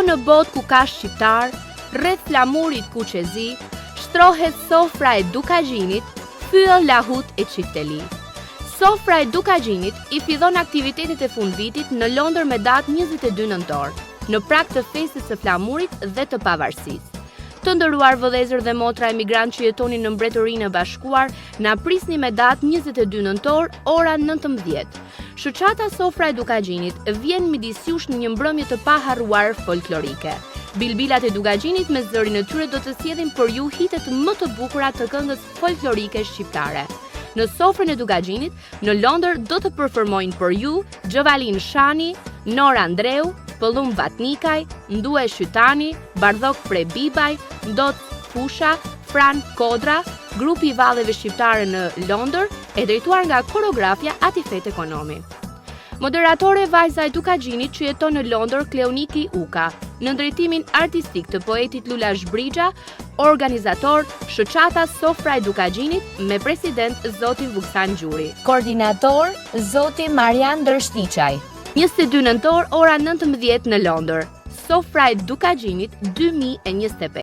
Këto në botë ku ka shqiptar, rreth flamurit ku qezi, shtrohet sofra e Dukagjinit, fyll lahut e Çifteli. Sofra e Dukagjinit i fillon aktivitetet e fundvitit në Londër me datë 22 nëntor, në prag të festës së flamurit dhe të pavarësisë. Të nderuar vëllezër dhe motra emigrantë që jetonin në Mbretërinë e Bashkuar, na prisni me datë 22 nëntor, ora 19. Shoqata Sofra e Dukagjinit vjen midis jush në një mbrëmje të paharruar folklorike. Bilbilat e Dukagjinit me zërin e tyre do të sjellin për ju hitet më të bukura të këngës folklorike shqiptare. Në Sofrën e Dukagjinit, në Londër do të performojnë për ju Gjovalin Shani, Nora Andreu, Pëllum Vatnikaj, Ndue Shytani, Bardhok Prebibaj, Ndot Fusha, Fran Kodra, grupi i valleve shqiptare në Londër, e drejtuar nga koreografja Atifet Ekonomi. Moderatore vajza e Dukagjinit që jeton në Londër, Kleoniki Uka, në ndërtimin artistik të poetit Lula Zhbrigja, organizator shoqata Sofra e Dukagjinit me president zoti Vuksan Gjuri. Koordinator zoti Marian Dërshtiqaj. 22 nëntor, ora 19 në Londër. Sofra e Dukagjinit 2025.